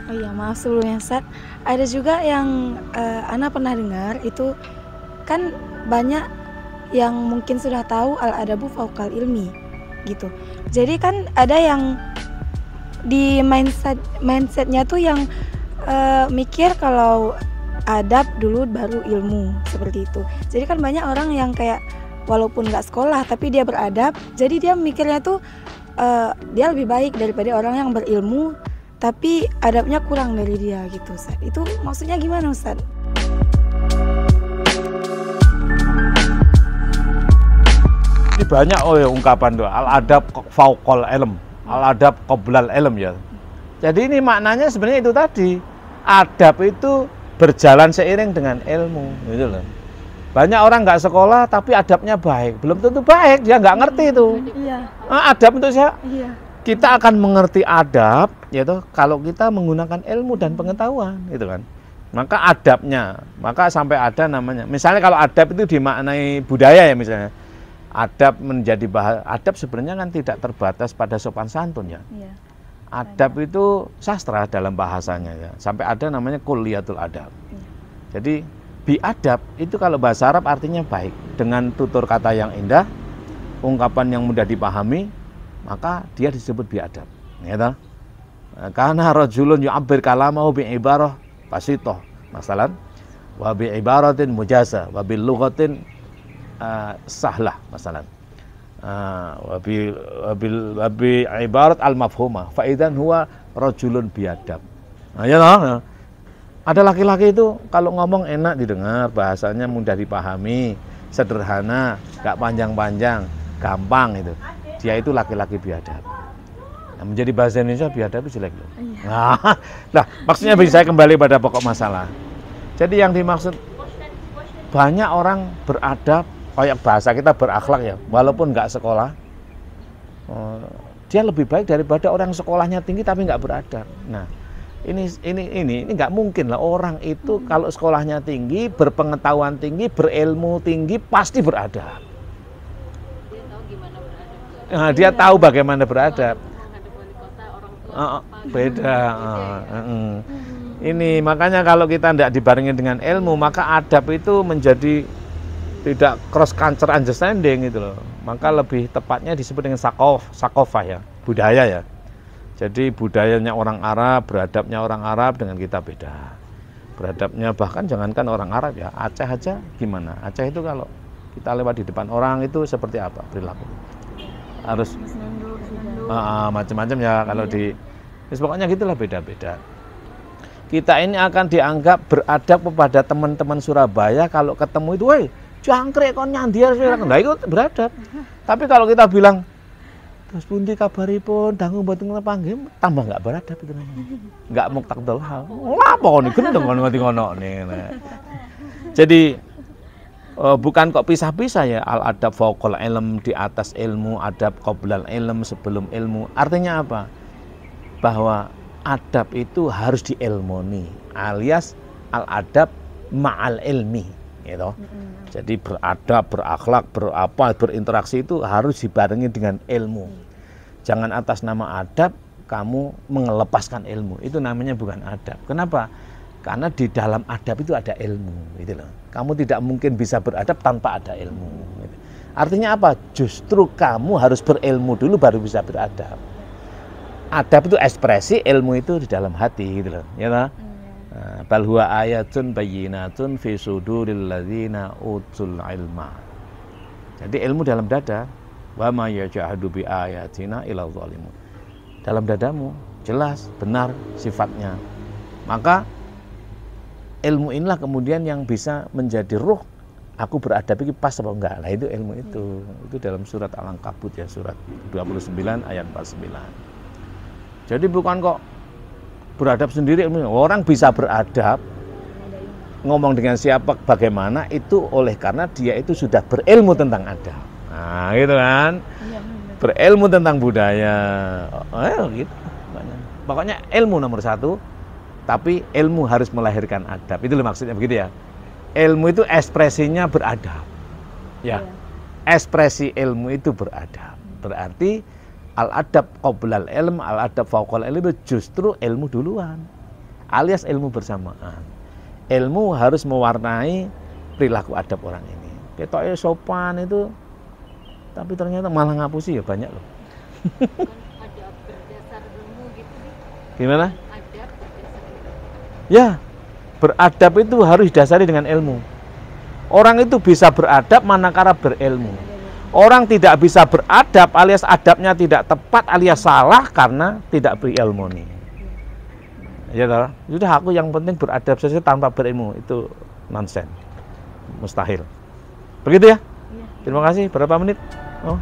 Oh iya, maaf sebelumnya Ustaz. Ada juga yang Ana pernah dengar itu kan banyak yang mungkin sudah tahu al-adabu fauqal ilmi gitu. Jadi kan ada yang di mindsetnya tuh yang mikir kalau adab dulu baru ilmu seperti itu. Jadi kan banyak orang yang kayak walaupun nggak sekolah tapi dia beradab, jadi dia mikirnya tuh dia lebih baik daripada orang yang berilmu tapi adabnya kurang dari dia gitu Ustaz. Itu maksudnya gimana Ustaz? Ini banyak ungkapan tuh al-adab fauqal ilm, al-adab qoblal ilm ya. Jadi ini maknanya sebenarnya itu tadi. Adab itu berjalan seiring dengan ilmu gitu loh. Banyak orang nggak sekolah tapi adabnya baik, belum tentu baik, dia nggak ngerti itu. Iya. Adab itu siapa? Iya. Kita akan mengerti adab yaitu kalau kita menggunakan ilmu dan pengetahuan gitu kan. Maka adabnya, maka sampai ada namanya. Misalnya kalau adab itu dimaknai budaya ya misalnya. Adab menjadi bahasa, adab sebenarnya kan tidak terbatas pada sopan santun ya. Iya. Adab itu sastra dalam bahasanya ya. Sampai ada namanya kulliyatul adab. Iya. Jadi biadab itu kalau bahasa Arab artinya baik, dengan tutur kata yang indah, ungkapan yang mudah dipahami, maka dia disebut biadab. Ya, karena rajulun yu'abbir kalamahu bi ibarah basithah, masalan wa bi ibaratin mujasa wa bil lughatin sahlah, masalan wa bi ibarat al mafhumah fa idzan huwa rajulun biadab. Nah, ya toh. Ada laki-laki itu kalau ngomong enak didengar, bahasanya mudah dipahami, sederhana, gak panjang-panjang, gampang itu. Dia itu laki-laki biadab. Nah, menjadi bahasa Indonesia biadab itu jelek loh. Nah, maksudnya saya kembali pada pokok masalah. Jadi yang dimaksud banyak orang beradab, kayak bahasa kita berakhlak ya, walaupun nggak sekolah, dia lebih baik daripada orang sekolahnya tinggi tapi nggak beradab. Nah, ini nggak mungkin lah orang itu kalau sekolahnya tinggi, berpengetahuan tinggi, berilmu tinggi pasti beradab. Dia tahu gimana beradab. Nah, dia tahu bagaimana beradab. Beda. Ini makanya kalau kita tidak dibarengi dengan ilmu, maka adab itu menjadi tidak cross culture understanding gitu loh. Maka lebih tepatnya disebut dengan sakofah ya, budaya ya. Jadi budayanya orang Arab, beradabnya orang Arab dengan kita beda. Beradabnya bahkan jangankan orang Arab ya, Aceh aja gimana? Aceh itu kalau kita lewat di depan orang itu seperti apa perilaku? Harus macam-macam ya kalau di pokoknya gitulah beda-beda. Kita ini akan dianggap beradab kepada teman-teman Surabaya kalau ketemu itu, woi jangkrik kon nyandiar, nah itu beradab. Tapi kalau kita bilang terus pundi kabaripun dangu mboten panggih tambah nggak beradab itu namanya. Nggak muktaqdal hal. Apa kok gendeng kon ngerti ngono nih. Jadi bukan kok pisah-pisah ya, al adab fauqal ilm, di atas ilmu, adab qoblal ilm, sebelum ilmu. Artinya apa? Bahwa adab itu harus diilmoni, alias al adab ma'al ilmi gitu. Jadi beradab, berakhlak, berinteraksi itu harus dibarengi dengan ilmu. Jangan atas nama adab kamu mengelepaskan ilmu. Itu namanya bukan adab. Kenapa? Karena di dalam adab itu ada ilmu gitu loh. Kamu tidak mungkin bisa beradab tanpa ada ilmu gitu. Artinya apa? Justru kamu harus berilmu dulu baru bisa beradab. Adab itu ekspresi, ilmu itu di dalam hati gitu loh, ya toh? Bal huwa ayatun bayyinatun fi suduril ladzina utul ilma. Jadi ilmu dalam dada, wa ma yajhadu bi ayatina illa zalimun. Dalam dadamu jelas benar sifatnya. Maka ilmu inilah kemudian yang bisa menjadi ruh. Aku beradab ini pas apa enggak? Lah itu ilmu itu. Itu dalam surat Al-Ankabut ya, surat 29 ayat 49. Jadi bukan kok beradab sendiri, orang bisa beradab ngomong dengan siapa bagaimana itu oleh karena dia itu sudah berilmu tentang adab. Nah gitu kan, berilmu tentang budaya, gitu. Pokoknya ilmu nomor satu, tapi ilmu harus melahirkan adab. Itu maksudnya begitu ya. Ilmu itu ekspresinya beradab, ya. Ekspresi ilmu itu beradab, berarti al-adab qoblal ilm, al-adab fauqal ilm itu justru ilmu duluan. alias ilmu bersamaan. Ilmu harus mewarnai perilaku adab orang ini. Ketoknya sopan itu, tapi ternyata malah ngapusi ya banyak loh. Kan adab berdasar ilmu gitu nih. Gimana? Adab berdasar ilmu. Ya, beradab itu harus didasari dengan ilmu. Orang itu bisa beradab manakala berilmu. Orang tidak bisa beradab alias adabnya tidak tepat alias salah karena tidak berilmu nih. Ya toh, sudah aku yang penting beradab saja tanpa berilmu itu nonsen, mustahil. Begitu ya? Iya. Terima kasih. Berapa menit? Oh,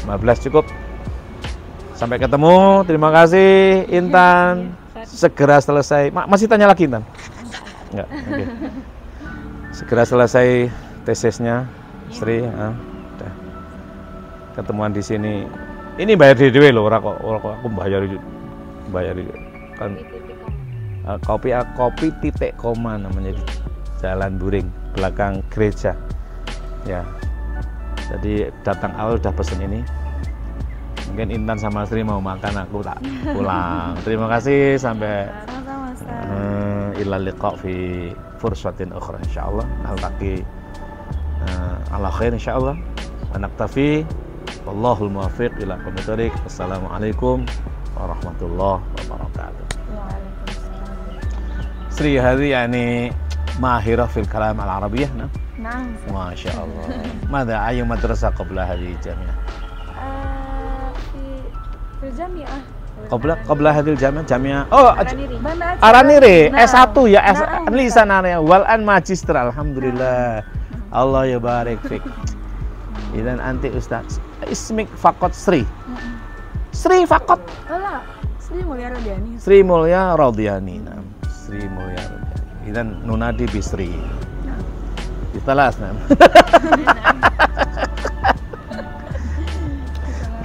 15 cukup. Sampai ketemu. Terima kasih Intan. Segera selesai. Masih tanya lagi Intan? Enggak. Oke. Segera selesai tesisnya, Sri. Udah. Ketemuan di sini. Ini bayar di dewe loh, ora kok aku bayar kan kopi titik koma namanya di Jalan Buring belakang gereja ya. Jadi datang awal udah pesen ini, mungkin Intan sama Sri mau makan, aku tak pulang. Terima kasih, sampai Sama-sama Ustaz. ila liqa fi fursatin ukhra insyaallah. Naltaqi ala khair insyaallah. Wa naktafi wallahul muwaffiq ila aqwamit thoriq. Assalamualaikum warahmatullahi wabarakatuh. Waalaikumsalam. Sri هذه يعني ماهرة في الكلام العربية نعم Nah, ما شاء الله. ماذا أي مدرسة قبل هذه الجامعة؟ في الجامعة. قبل هذه الجامعة جامعة Banda Aceh. Aranire Nah. S1 ya Nah, lisan area walan magister alhamdulillah. Allah ya barik fik. Idan anti ustaz ismik fakot Sri. Sri fakot. Alah, Sri Mulia Rodiani. Sri Mulya Rodiani. Nah, Sri Mulya Rodiani. Idan nunadi bisri. Italas nam.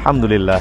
Alhamdulillah.